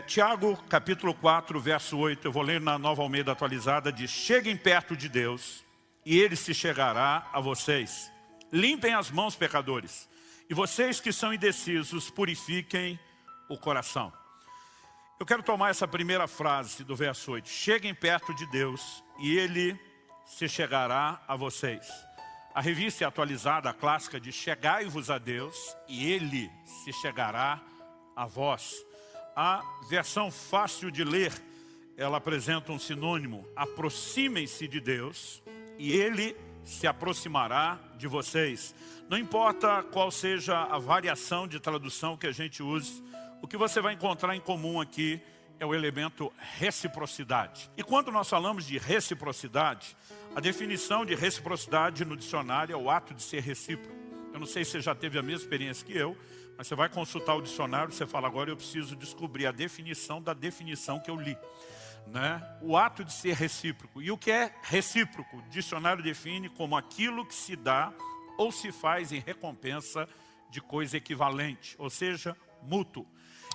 Tiago, capítulo 4, verso 8, eu vou ler na Nova Almeida Atualizada, diz: cheguem perto de Deus, e Ele se chegará a vocês. Limpem as mãos, pecadores, e vocês que são indecisos, purifiquem o coração. Eu quero tomar essa primeira frase do verso 8. Cheguem perto de Deus, e Ele se chegará a vocês. A revista atualizada, a clássica, diz: chegai-vos a Deus, e Ele se chegará a vós. A versão fácil de ler, ela apresenta um sinônimo: aproximem-se de Deus e Ele se aproximará de vocês. Não importa qual seja a variação de tradução que a gente use, o que você vai encontrar em comum aqui é o elemento reciprocidade. E quando nós falamos de reciprocidade, a definição de reciprocidade no dicionário é o ato de ser recíproco. Eu não sei se você já teve a mesma experiência que eu, mas você vai consultar o dicionário, você fala: agora eu preciso descobrir a definição da definição que eu li. O ato de ser recíproco. E o que é recíproco? O dicionário define como aquilo que se dá ou se faz em recompensa de coisa equivalente, ou seja, mútuo.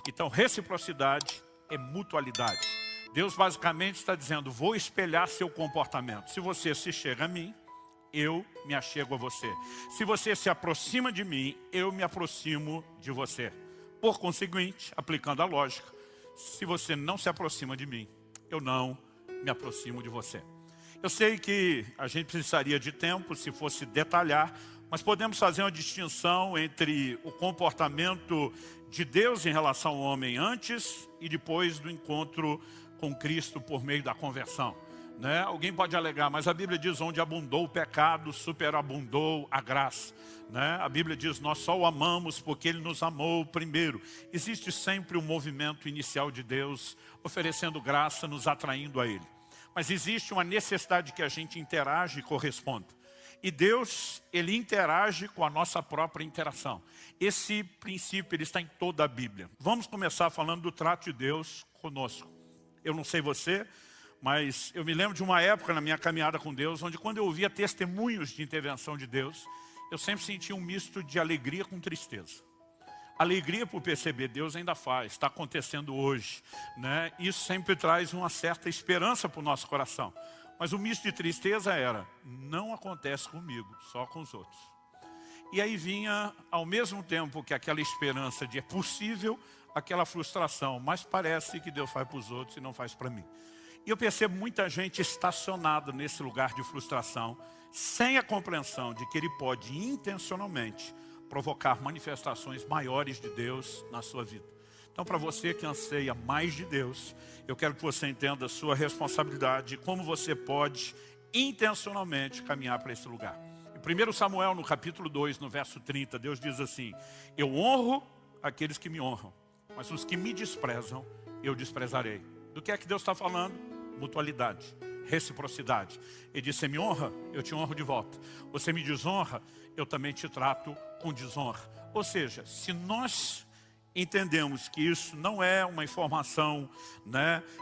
Então, reciprocidade é mutualidade. Deus basicamente está dizendo: vou espelhar seu comportamento. Se você se chega a mim, eu me achego a você. Se você se aproxima de mim, eu me aproximo de você. Por conseguinte, aplicando a lógica, se você não se aproxima de mim, eu não me aproximo de você. Eu sei que a gente precisaria de tempo se fosse detalhar, mas podemos fazer uma distinção entre o comportamento de Deus em relação ao homem antes e depois do encontro com Cristo por meio da conversão. Alguém pode alegar: mas a Bíblia diz: onde abundou o pecado, superabundou a graça. A Bíblia diz: nós só o amamos porque Ele nos amou primeiro. Existe sempre um movimento inicial de Deus oferecendo graça, nos atraindo a Ele. Mas existe uma necessidade que a gente interage e corresponda. E Deus, Ele interage com a nossa própria interação. Esse princípio, ele está em toda a Bíblia. Vamos começar falando do trato de Deus conosco. Eu não sei você, mas eu me lembro de uma época na minha caminhada com Deus, onde quando eu ouvia testemunhos de intervenção de Deus, eu sempre sentia um misto de alegria com tristeza. Alegria por perceber: Deus ainda faz, está acontecendo hoje. Isso sempre traz uma certa esperança para o nosso coração. Mas o misto de tristeza era: não acontece comigo, só com os outros. E aí vinha, ao mesmo tempo que aquela esperança de é possível, aquela frustração: mas parece que Deus faz para os outros e não faz para mim. E eu percebo muita gente estacionada nesse lugar de frustração, sem a compreensão de que Ele pode intencionalmente provocar manifestações maiores de Deus na sua vida. Então, para você que anseia mais de Deus, eu quero que você entenda a sua responsabilidade e como você pode intencionalmente caminhar para esse lugar. Em 1 Samuel, no capítulo 2, no verso 30, Deus diz assim: eu honro aqueles que me honram, mas os que me desprezam, eu desprezarei. Do que é que Deus está falando? Mutualidade, reciprocidade. Ele diz: você me honra, eu te honro de volta. Você me desonra, eu também te trato com desonra. Ou seja, se nós entendemos que isso não é uma informação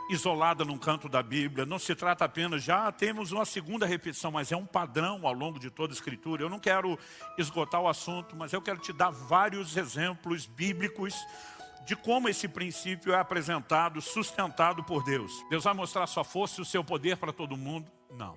isolada num canto da Bíblia, não se trata apenas, já temos uma segunda repetição, mas é um padrão ao longo de toda a Escritura. Eu não quero esgotar o assunto, mas eu quero te dar vários exemplos bíblicos de como esse princípio é apresentado, sustentado por Deus. Deus vai mostrar a sua força e o seu poder para todo mundo? Não.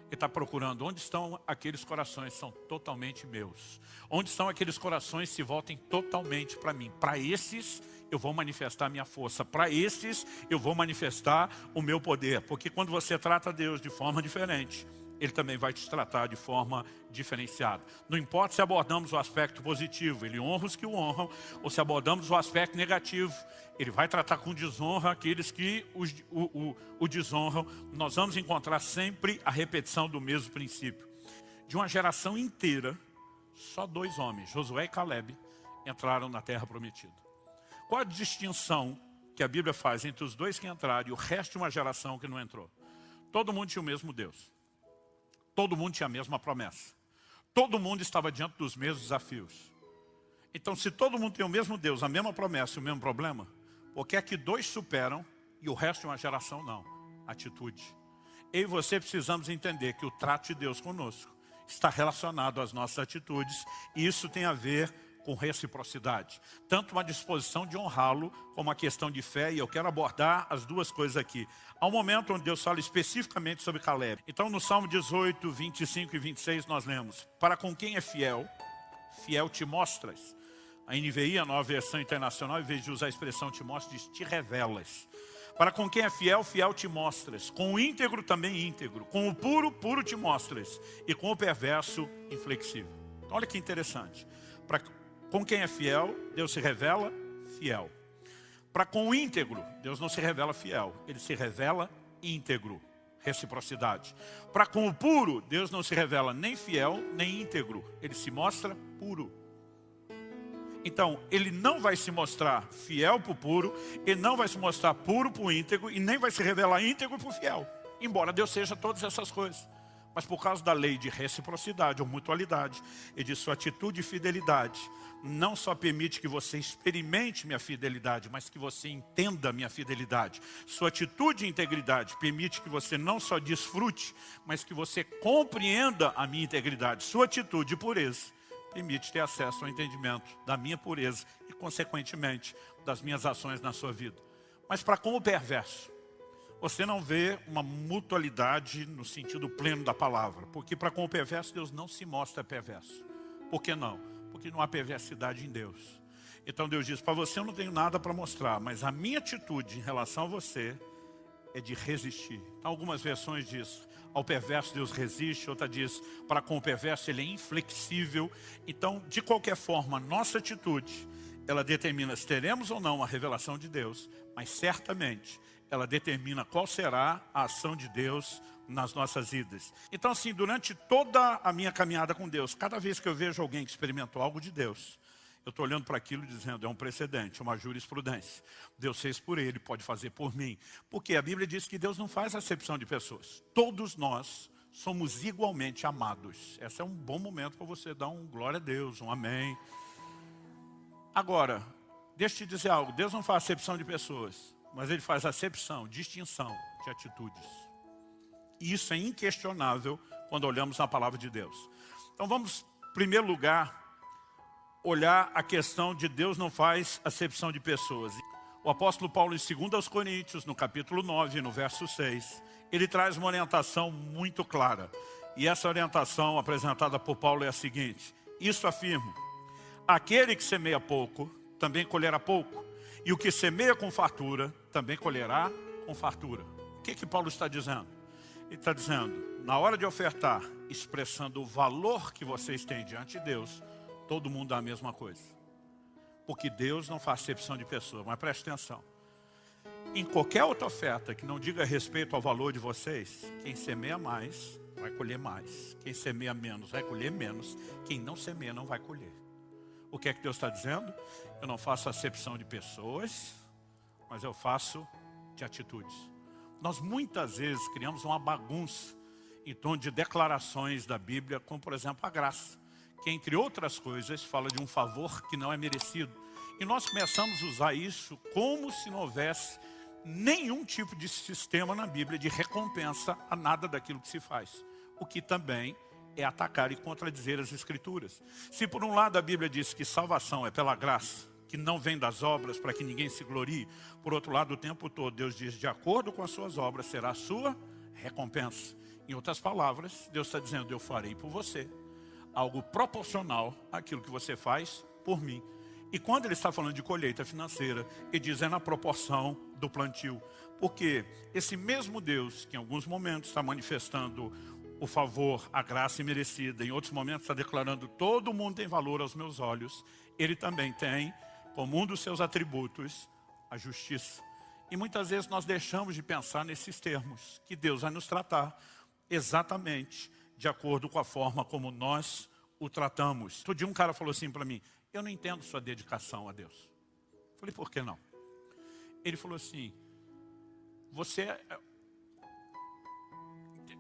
Ele está procurando onde estão aqueles corações que são totalmente meus. Onde estão aqueles corações que se voltem totalmente para mim. Para esses eu vou manifestar a minha força. Para esses eu vou manifestar o meu poder. Porque quando você trata Deus de forma diferente, Ele também vai te tratar de forma diferenciada. Não importa se abordamos o aspecto positivo, Ele honra os que o honram, ou se abordamos o aspecto negativo, Ele vai tratar com desonra aqueles que o desonram. Nós vamos encontrar sempre a repetição do mesmo princípio. De uma geração inteira, só 2 homens, Josué e Caleb, entraram na terra prometida. Qual a distinção que a Bíblia faz entre os 2 que entraram e o resto de uma geração que não entrou? Todo mundo tinha o mesmo Deus. Todo mundo tinha a mesma promessa. Todo mundo estava diante dos mesmos desafios. Então, se todo mundo tem o mesmo Deus, a mesma promessa e o mesmo problema, por que é que 2 superam e o resto de uma geração não? Atitude. Eu e você precisamos entender que o trato de Deus conosco está relacionado às nossas atitudes, e isso tem a ver com reciprocidade. Tanto uma disposição de honrá-lo, como uma questão de fé, e eu quero abordar as duas coisas aqui. Há um momento onde Deus fala especificamente sobre Caleb. Então no Salmo 18, 25 e 26 nós lemos: para com quem é fiel, fiel te mostras. A NVI, a Nova Versão Internacional, em vez de usar a expressão te mostras, diz te revelas. Para com quem é fiel, fiel te mostras. Com o íntegro, também íntegro. Com o puro, puro te mostras. E com o perverso, inflexível. Então, olha que interessante. Com quem é fiel, Deus se revela fiel. Para com o íntegro, Deus não se revela fiel. Ele se revela íntegro. Reciprocidade. Para com o puro, Deus não se revela nem fiel, nem íntegro. Ele se mostra puro. Então, ele não vai se mostrar fiel para o puro, ele não vai se mostrar puro para o íntegro, e nem vai se revelar íntegro para o fiel. Embora Deus seja todas essas coisas. Mas por causa da lei de reciprocidade ou mutualidade, e de sua atitude e fidelidade, não só permite que você experimente minha fidelidade, mas que você entenda minha fidelidade. Sua atitude e integridade permite que você não só desfrute, mas que você compreenda a minha integridade. Sua atitude e pureza permite ter acesso ao entendimento da minha pureza e, consequentemente, das minhas ações na sua vida. Mas para com o perverso, você não vê uma mutualidade no sentido pleno da palavra. Porque para com o perverso, Deus não se mostra perverso. Por que não? Porque não há perversidade em Deus. Então Deus diz, para você eu não tenho nada para mostrar, mas a minha atitude em relação a você é de resistir. Então, algumas versões diz, ao perverso Deus resiste, outra diz, para com o perverso ele é inflexível. Então, de qualquer forma, nossa atitude, ela determina se teremos ou não a revelação de Deus, mas certamente ela determina qual será a ação de Deus nas nossas vidas. Então, assim, durante toda a minha caminhada com Deus, cada vez que eu vejo alguém que experimentou algo de Deus, eu estou olhando para aquilo e dizendo, é um precedente, uma jurisprudência. Deus fez por ele, pode fazer por mim. Porque a Bíblia diz que Deus não faz acepção de pessoas. Todos nós somos igualmente amados. Esse é um bom momento para você dar um glória a Deus, um amém. Agora, deixa eu te dizer algo. Deus não faz acepção de pessoas, mas Ele faz acepção, distinção de atitudes. E isso é inquestionável quando olhamos na palavra de Deus. Então vamos, em primeiro lugar, olhar a questão de Deus não faz acepção de pessoas. O apóstolo Paulo, em 2 Coríntios, no capítulo 9, no verso 6, ele traz uma orientação muito clara. E essa orientação apresentada por Paulo é a seguinte: isso afirmo, aquele que semeia pouco, também colherá pouco. E o que semeia com fartura, também colherá com fartura. O que Paulo está dizendo? Ele está dizendo, na hora de ofertar, expressando o valor que vocês têm diante de Deus, todo mundo dá a mesma coisa. Porque Deus não faz acepção de pessoa. Mas preste atenção. Em qualquer outra oferta que não diga respeito ao valor de vocês, quem semeia mais, vai colher mais. Quem semeia menos, vai colher menos. Quem não semeia, não vai colher. O que é que Deus está dizendo? Eu não faço acepção de pessoas, mas eu faço de atitudes. Nós muitas vezes criamos uma bagunça em torno de declarações da Bíblia, como por exemplo a graça, que entre outras coisas fala de um favor que não é merecido. E nós começamos a usar isso como se não houvesse nenhum tipo de sistema na Bíblia de recompensa a nada daquilo que se faz. O que também é atacar e contradizer as Escrituras. Se por um lado a Bíblia diz que salvação é pela graça, que não vem das obras para que ninguém se glorie, por outro lado o tempo todo Deus diz, de acordo com as suas obras será a sua recompensa. Em outras palavras, Deus está dizendo, eu farei por você algo proporcional àquilo que você faz por mim. E quando ele está falando de colheita financeira, ele diz é na proporção do plantio. Porque esse mesmo Deus, que em alguns momentos está manifestando o favor, a graça imerecida, em outros momentos está declarando todo mundo tem valor aos meus olhos, ele também tem, como um dos seus atributos, a justiça. E muitas vezes nós deixamos de pensar nesses termos, que Deus vai nos tratar exatamente de acordo com a forma como nós o tratamos. Outro dia um cara falou assim para mim, eu não entendo sua dedicação a Deus. Eu falei, por que não? Ele falou assim, você...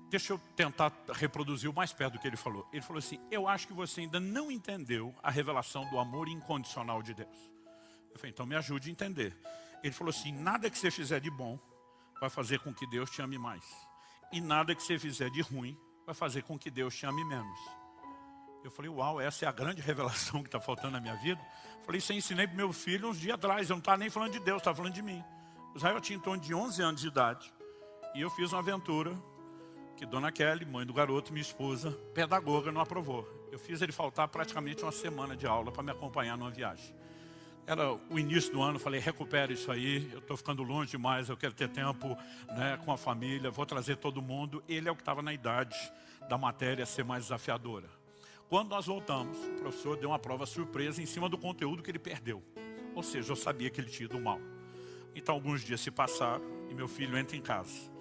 Deixa eu tentar reproduzir o mais perto do que ele falou. Ele falou assim, eu acho que você ainda não entendeu a revelação do amor incondicional de Deus. Eu falei, então me ajude a entender. Ele falou assim, nada que você fizer de bom vai fazer com que Deus te ame mais. E nada que você fizer de ruim vai fazer com que Deus te ame menos. Eu falei, uau, essa é a grande revelação que está faltando na minha vida. Eu falei, isso eu ensinei para o meu filho uns dias atrás. Eu não estava nem falando de Deus, estava falando de mim. O Israel tinha em torno de 11 anos de idade. E eu fiz uma aventura que Dona Kelly, mãe do garoto, minha esposa, pedagoga, não aprovou. Eu fiz ele faltar praticamente uma semana de aula para me acompanhar numa viagem. Era o início do ano, falei, recupera isso aí, eu estou ficando longe demais, eu quero ter tempo, né, com a família, vou trazer todo mundo. Ele é o que estava na idade da matéria ser mais desafiadora. Quando nós voltamos, o professor deu uma prova surpresa em cima do conteúdo que ele perdeu. Ou seja, eu sabia que ele tinha ido mal. Então alguns dias se passaram e meu filho entra em casa.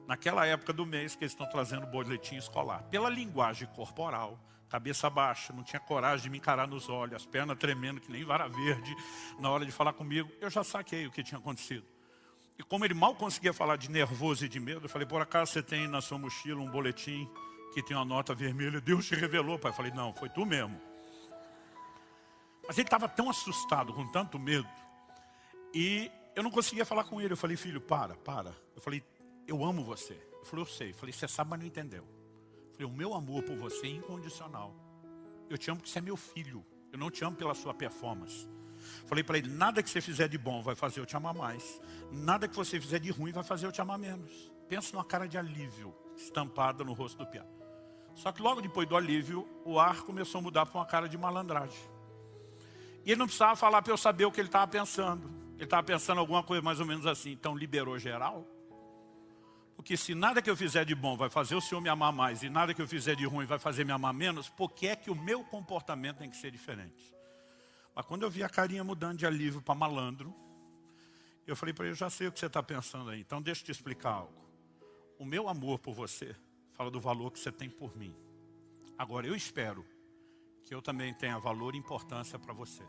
Naquela época do mês que eles estão trazendo o boletim escolar. Pela linguagem corporal, cabeça baixa, não tinha coragem de me encarar nos olhos, as pernas tremendo que nem vara verde, na hora de falar comigo, eu já saquei o que tinha acontecido. E como ele mal conseguia falar de nervoso e de medo, eu falei, por acaso você tem na sua mochila um boletim que tem uma nota vermelha? Deus te revelou, pai. Eu falei, não, foi tu mesmo. Mas ele estava tão assustado, com tanto medo, e eu não conseguia falar com ele. Eu falei, filho, para. Eu falei, eu amo você. Ele falou, eu sei. Eu falei, você sabe, mas não entendeu. Eu falei, o meu amor por você é incondicional. Eu te amo porque você é meu filho. Eu não te amo pela sua performance. Falei para ele, nada que você fizer de bom vai fazer eu te amar mais. Nada que você fizer de ruim vai fazer eu te amar menos. Pensa numa cara de alívio estampada no rosto do piá. Só que logo depois do alívio, o ar começou a mudar para uma cara de malandragem. E ele não precisava falar para eu saber o que ele estava pensando. Ele estava pensando alguma coisa mais ou menos assim. Então liberou geral. Porque se nada que eu fizer de bom vai fazer o Senhor me amar mais e nada que eu fizer de ruim vai fazer me amar menos, por que é que o meu comportamento tem que ser diferente? Mas quando eu vi a carinha mudando de alívio para malandro, eu falei para ele, eu já sei o que você está pensando aí, então deixa eu te explicar algo. O meu amor por você fala do valor que você tem por mim. Agora eu espero que eu também tenha valor e importância para você.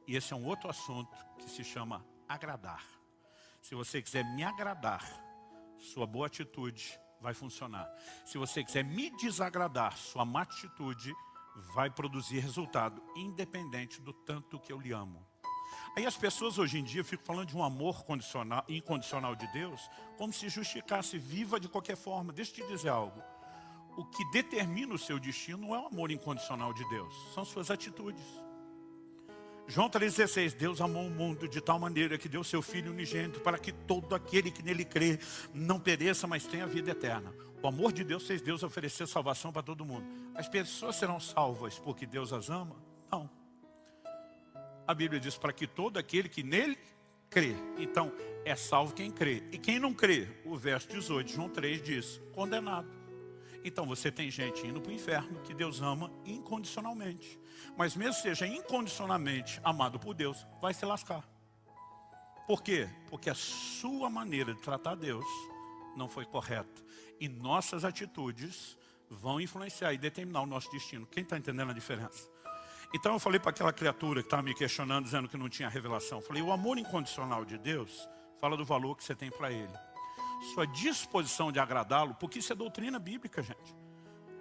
E esse é um outro assunto que se chama agradar. Se você quiser me agradar, sua boa atitude vai funcionar. Se você quiser me desagradar, sua má atitude vai produzir resultado, independente do tanto que eu lhe amo. Aí as pessoas hoje em dia ficam falando de um amor incondicional de Deus, como se justificasse, viva de qualquer forma. Deixa eu te dizer algo. O que determina o seu destino não é o amor incondicional de Deus, são suas atitudes. João 3,16, Deus amou o mundo de tal maneira que deu seu Filho unigênito para que todo aquele que nele crê não pereça, mas tenha vida eterna. O amor de Deus fez Deus oferecer salvação para todo mundo. As pessoas serão salvas porque Deus as ama? Não. A Bíblia diz para que todo aquele que nele crê. Então, é salvo quem crê. E quem não crê, o verso 18 de João 3 diz, condenado. Então você tem gente indo para o inferno que Deus ama incondicionalmente. Mas mesmo que seja incondicionalmente amado por Deus, vai se lascar. Por quê? Porque a sua maneira de tratar Deus não foi correta. E nossas atitudes vão influenciar e determinar o nosso destino. Quem está entendendo a diferença? Então eu falei para aquela criatura que estava me questionando, dizendo que não tinha revelação. Eu falei, o amor incondicional de Deus fala do valor que você tem para Ele. Sua disposição de agradá-lo, porque isso é doutrina bíblica, gente.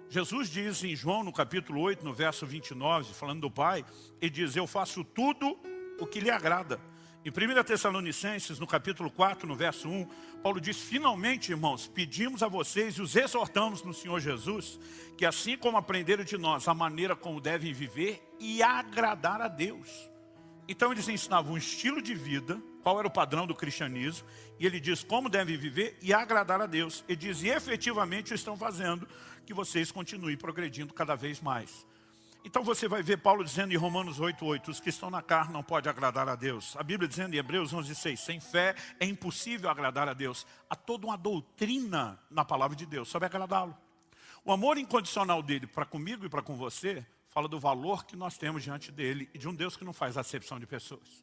Jesus diz em João, no capítulo 8, no verso 29, falando do Pai, ele diz, eu faço tudo o que lhe agrada. Em 1 Tessalonicenses, no capítulo 4, no verso 1, Paulo diz, finalmente, irmãos, pedimos a vocês e os exortamos no Senhor Jesus, que assim como aprenderam de nós a maneira como devem viver e agradar a Deus. Então eles ensinavam um estilo de vida, qual era o padrão do cristianismo, e ele diz como devem viver e agradar a Deus. Ele diz, e efetivamente estão fazendo que vocês continuem progredindo cada vez mais. Então você vai ver Paulo dizendo em Romanos 8,8, os que estão na carne não podem agradar a Deus. A Bíblia dizendo em Hebreus 11,6, sem fé é impossível agradar a Deus. Há toda uma doutrina na palavra de Deus sobre agradá-lo. O amor incondicional dele para comigo e para com você fala do valor que nós temos diante dele e de um Deus que não faz acepção de pessoas.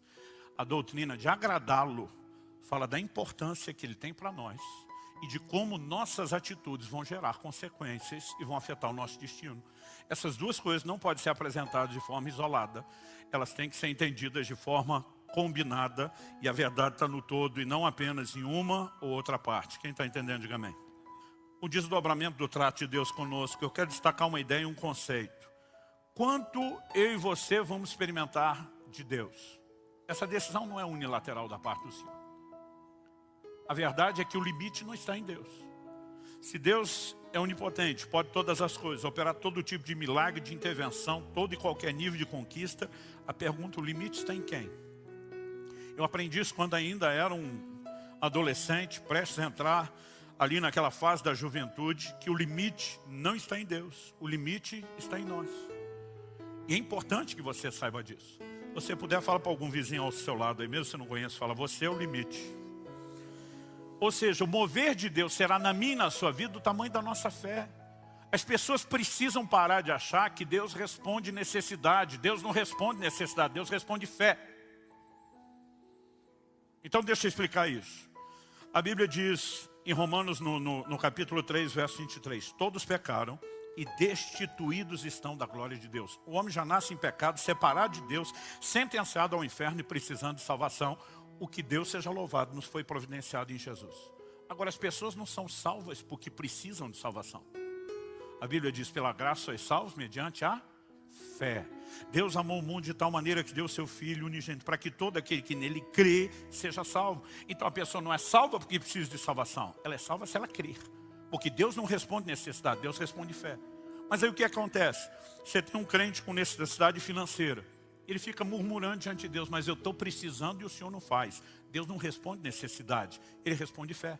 A doutrina de agradá-lo fala da importância que ele tem para nós e de como nossas atitudes vão gerar consequências e vão afetar o nosso destino. Essas duas coisas não podem ser apresentadas de forma isolada. Elas têm que ser entendidas de forma combinada e a verdade está no todo e não apenas em uma ou outra parte. Quem está entendendo, diga amém. O desdobramento do trato de Deus conosco, eu quero destacar uma ideia e um conceito. Quanto eu e você vamos experimentar de Deus? Essa decisão não é unilateral da parte do Senhor. A verdade é que o limite não está em Deus. Se Deus é onipotente, pode todas as coisas, operar todo tipo de milagre, de intervenção, todo e qualquer nível de conquista, a pergunta, o limite está em quem? Eu aprendi isso quando ainda era um adolescente, prestes a entrar ali naquela fase da juventude, que o limite não está em Deus, o limite está em nós. E é importante que você saiba disso. Se você puder, fala para algum vizinho ao seu lado, aí mesmo se você não conhece, fala, você é o limite. Ou seja, o mover de Deus será na minha e na sua vida do tamanho da nossa fé. As pessoas precisam parar de achar que Deus responde necessidade. Deus não responde necessidade, Deus responde fé. Então deixa eu explicar isso. A Bíblia diz em Romanos no capítulo 3, verso 23, todos pecaram e destituídos estão da glória de Deus. O homem já nasce em pecado, separado de Deus, sentenciado ao inferno e precisando de salvação. O que Deus seja louvado nos foi providenciado em Jesus. Agora, as pessoas não são salvas porque precisam de salvação. A Bíblia diz, pela graça sois salvos mediante a fé. Deus amou o mundo de tal maneira que deu o seu Filho unigênito, para que todo aquele que nele crê seja salvo. Então a pessoa não é salva porque precisa de salvação. Ela é salva se ela crer. Porque Deus não responde necessidade, Deus responde fé. Mas aí o que acontece? Você tem um crente com necessidade financeira. Ele fica murmurando diante de Deus, mas eu estou precisando e o Senhor não faz. Deus não responde necessidade, Ele responde fé.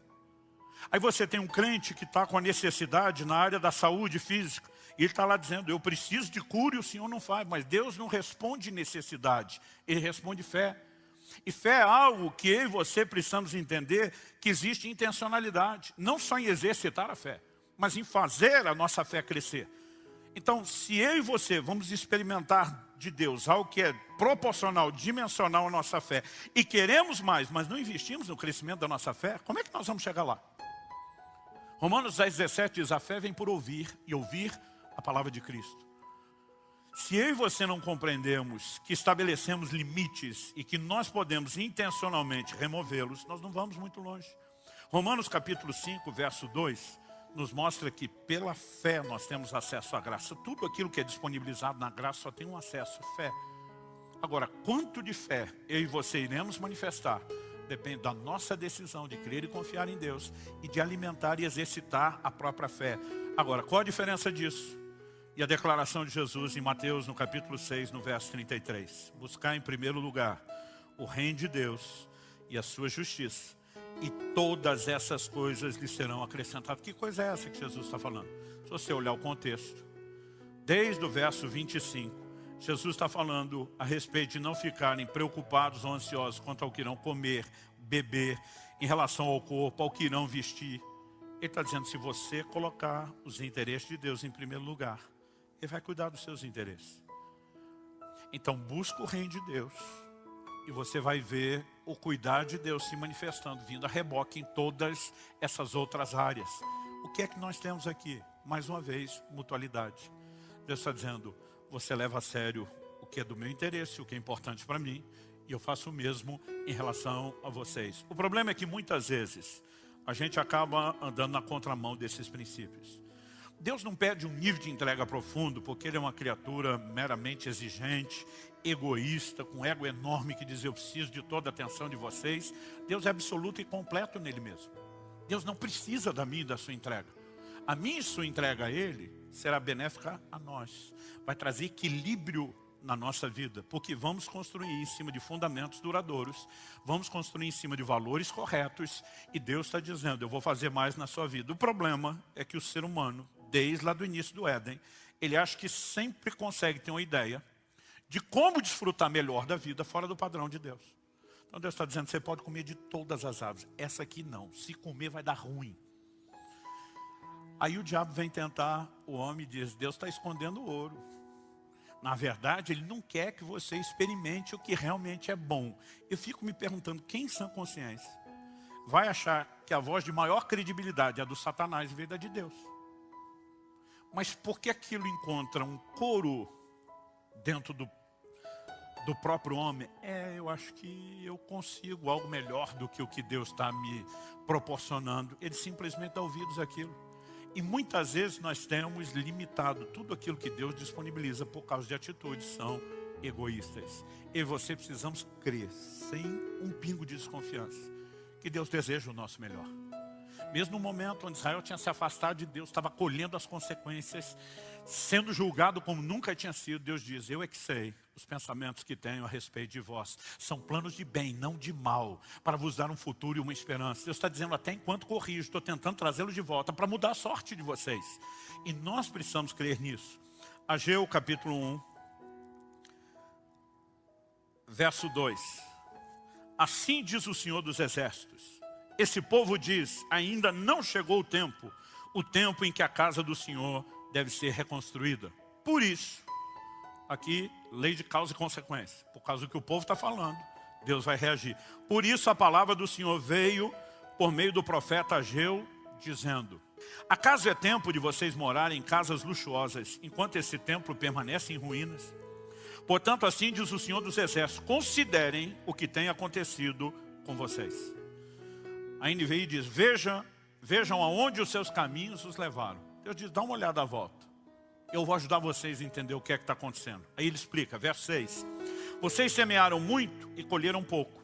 Aí você tem um crente que está com a necessidade na área da saúde física. E ele está lá dizendo, eu preciso de cura e o Senhor não faz. Mas Deus não responde necessidade, Ele responde fé. E fé é algo que eu e você precisamos entender que existe intencionalidade. Não só em exercitar a fé, mas em fazer a nossa fé crescer. Então, se eu e você vamos experimentar de Deus algo que é proporcional, dimensional à nossa fé, e queremos mais, mas não investimos no crescimento da nossa fé, como é que nós vamos chegar lá? Romanos 10:17 diz, a fé vem por ouvir, e ouvir a palavra de Cristo. Se eu e você não compreendemos que estabelecemos limites e que nós podemos intencionalmente removê-los, nós não vamos muito longe. Romanos capítulo 5, verso 2, nos mostra que pela fé nós temos acesso à graça. Tudo aquilo que é disponibilizado na graça só tem um acesso, fé. Agora, quanto de fé eu e você iremos manifestar, depende da nossa decisão de crer e confiar em Deus e de alimentar e exercitar a própria fé. Agora, qual a diferença disso? E a declaração de Jesus em Mateus, no capítulo 6, no verso 33. Buscar em primeiro lugar o reino de Deus e a sua justiça, e todas essas coisas lhe serão acrescentadas. Que coisa é essa que Jesus está falando? Se você olhar o contexto, desde o verso 25, Jesus está falando a respeito de não ficarem preocupados ou ansiosos quanto ao que irão comer, beber, em relação ao corpo, ao que irão vestir. Ele está dizendo, se você colocar os interesses de Deus em primeiro lugar, Ele vai cuidar dos seus interesses. Então busca o reino de Deus e você vai ver o cuidar de Deus se manifestando, vindo a reboque em todas essas outras áreas. O que é que nós temos aqui? Mais uma vez, mutualidade. Deus está dizendo, você leva a sério o que é do meu interesse, o que é importante para mim, e eu faço o mesmo em relação a vocês. O problema é que muitas vezes a gente acaba andando na contramão desses princípios. Deus não pede um nível de entrega profundo, porque Ele é uma criatura meramente exigente, egoísta, com ego enorme, que diz, eu preciso de toda a atenção de vocês. Deus é absoluto e completo nele mesmo. Deus não precisa da minha e da sua entrega. A minha e sua entrega a Ele será benéfica a nós. Vai trazer equilíbrio na nossa vida, porque vamos construir em cima de fundamentos duradouros, vamos construir em cima de valores corretos, e Deus está dizendo, eu vou fazer mais na sua vida. O problema é que o ser humano, desde lá do início do Éden, ele acha que sempre consegue ter uma ideia de como desfrutar melhor da vida fora do padrão de Deus. Então Deus está dizendo, você pode comer de todas as árvores, essa aqui não, se comer vai dar ruim. Aí o diabo vem tentar o homem e diz, Deus está escondendo o ouro. Na verdade, Ele não quer que você experimente o que realmente é bom. Eu fico me perguntando, quem em sã consciência vai achar que a voz de maior credibilidade é a do Satanás em vez da de Deus? Mas por que aquilo encontra um coro dentro do próprio homem? Eu acho que eu consigo algo melhor do que o que Deus está me proporcionando. Ele simplesmente dá ouvidos àquilo. E muitas vezes nós temos limitado tudo aquilo que Deus disponibiliza por causa de atitudes são egoístas. Eu e você precisamos crer, sem um pingo de desconfiança, que Deus deseja o nosso melhor. Mesmo no momento onde Israel tinha se afastado de Deus, estava colhendo as consequências, sendo julgado como nunca tinha sido, Deus diz, eu é que sei os pensamentos que tenho a respeito de vós. São planos de bem, não de mal, para vos dar um futuro e uma esperança. Deus está dizendo, até enquanto corrijo, estou tentando trazê-los de volta para mudar a sorte de vocês. E nós precisamos crer nisso. Ageu capítulo 1, verso 2. Assim diz o Senhor dos Exércitos. Esse povo diz, ainda não chegou o tempo em que a casa do Senhor deve ser reconstruída. Por isso, aqui, lei de causa e consequência. Por causa do que o povo está falando, Deus vai reagir. Por isso a palavra do Senhor veio por meio do profeta Ageu, dizendo, acaso é tempo de vocês morarem em casas luxuosas, enquanto esse templo permanece em ruínas? Portanto, assim diz o Senhor dos Exércitos, considerem o que tem acontecido com vocês. A NVI diz, vejam aonde os seus caminhos os levaram. Deus diz, dá uma olhada à volta. Eu vou ajudar vocês a entender o que é que está acontecendo. Aí ele explica, verso 6. Vocês semearam muito e colheram pouco.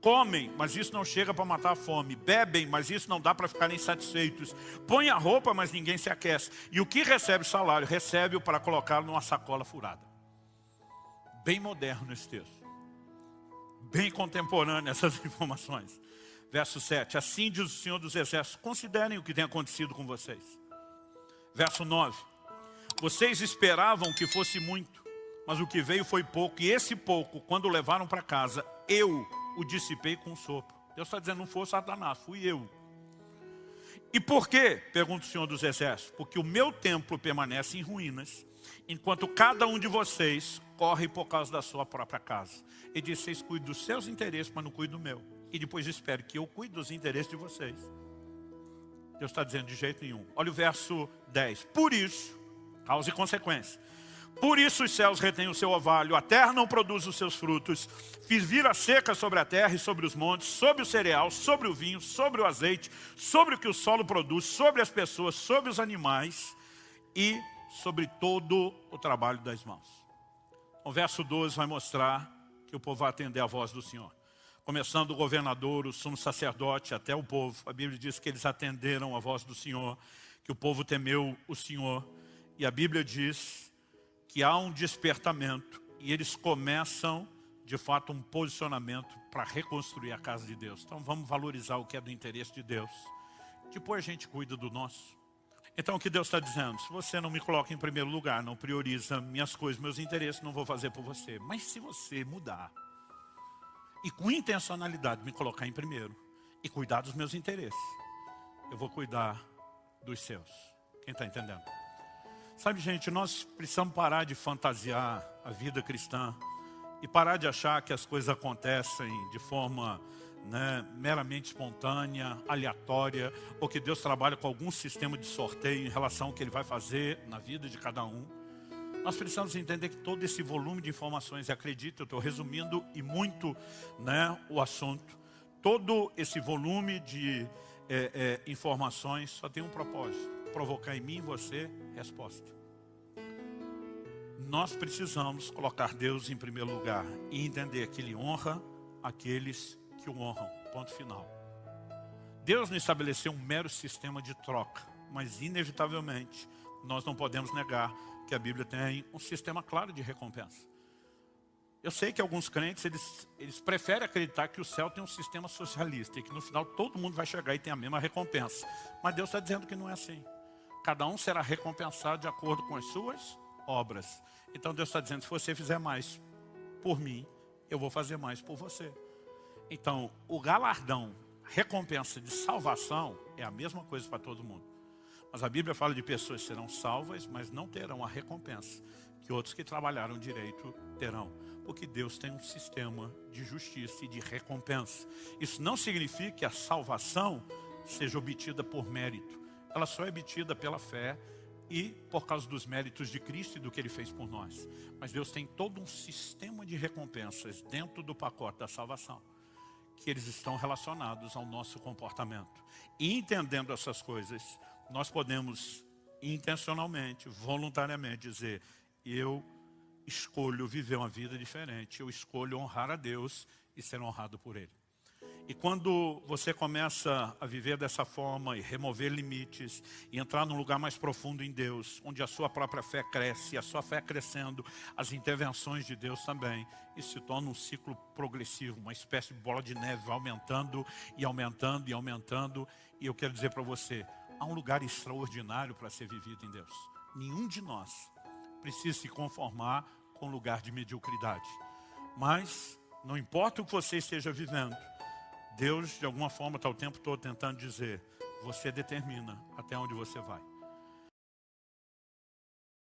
Comem, mas isso não chega para matar a fome. Bebem, mas isso não dá para ficarem satisfeitos. Põem a roupa, mas ninguém se aquece. E o que recebe o salário, recebe-o para colocá-lo numa sacola furada. Bem moderno esse texto. Bem contemporâneo essas informações. Verso 7, assim diz o Senhor dos Exércitos, considerem o que tem acontecido com vocês. Verso 9, vocês esperavam que fosse muito, mas o que veio foi pouco, e esse pouco, quando o levaram para casa, eu o dissipei com um sopro. Deus está dizendo, não foi Satanás, fui eu. E por quê? Pergunta o Senhor dos Exércitos, porque o meu templo permanece em ruínas, enquanto cada um de vocês corre por causa da sua própria casa. Ele diz, vocês cuidam dos seus interesses, mas não cuidam do meu. E depois espero que eu cuide dos interesses de vocês. Deus está dizendo de jeito nenhum. Olha o verso 10. Por isso, causa e consequência. Por isso os céus retêm o seu orvalho, a terra não produz os seus frutos. Fiz vir a seca sobre a terra e sobre os montes, sobre o cereal, sobre o vinho, sobre o azeite, sobre o que o solo produz, sobre as pessoas, sobre os animais e sobre todo o trabalho das mãos. O verso 12 vai mostrar que o povo vai atender a voz do Senhor. Começando o governador, o sumo sacerdote, até o povo. A Bíblia diz que eles atenderam a voz do Senhor, que o povo temeu o Senhor. E a Bíblia diz que há um despertamento e eles começam, de fato, um posicionamento para reconstruir a casa de Deus. Então vamos valorizar o que é do interesse de Deus. Depois a gente cuida do nosso. Então o que Deus está dizendo? Se você não me coloca em primeiro lugar, não prioriza minhas coisas, meus interesses, não vou fazer por você. Mas se você mudar, e com intencionalidade me colocar em primeiro e cuidar dos meus interesses, eu vou cuidar dos seus. Quem está entendendo? Sabe, gente, nós precisamos parar de fantasiar a vida cristã e parar de achar que as coisas acontecem de forma meramente espontânea, aleatória, ou que Deus trabalha com algum sistema de sorteio em relação ao que Ele vai fazer na vida de cada um. Nós precisamos entender que todo esse volume de informações, e acredito, eu estou resumindo e muito o assunto, todo esse volume de informações só tem um propósito, provocar em mim e você resposta. Nós precisamos colocar Deus em primeiro lugar e entender que Ele honra aqueles que o honram, ponto final. Deus não estabeleceu um mero sistema de troca, mas inevitavelmente nós não podemos negar que a Bíblia tem um sistema claro de recompensa. Eu sei que alguns crentes, eles preferem acreditar que o céu tem um sistema socialista e que no final todo mundo vai chegar e tem a mesma recompensa. Mas Deus está dizendo que não é assim. Cada um será recompensado de acordo com as suas obras. Então Deus está dizendo, se você fizer mais por mim, eu vou fazer mais por você. Então, o galardão, recompensa de salvação é a mesma coisa para todo mundo. Mas a Bíblia fala de pessoas que serão salvas, mas não terão a recompensa que outros que trabalharam direito terão. Porque Deus tem um sistema de justiça e de recompensa. Isso não significa que a salvação seja obtida por mérito. Ela só é obtida pela fé e por causa dos méritos de Cristo e do que Ele fez por nós. Mas Deus tem todo um sistema de recompensas dentro do pacote da salvação, que eles estão relacionados ao nosso comportamento. E entendendo essas coisas, nós podemos intencionalmente, voluntariamente dizer, eu escolho viver uma vida diferente, eu escolho honrar a Deus e ser honrado por Ele. E quando você começa a viver dessa forma e remover limites e entrar num lugar mais profundo em Deus, onde a sua própria fé cresce, e a sua fé crescendo, as intervenções de Deus também, isso se torna um ciclo progressivo, uma espécie de bola de neve, vai aumentando e aumentando e aumentando. E eu quero dizer para você, há um lugar extraordinário para ser vivido em Deus. Nenhum de nós precisa se conformar com um lugar de mediocridade. Mas não importa o que você esteja vivendo, Deus, de alguma forma, está o tempo todo tentando dizer, você determina até onde você vai.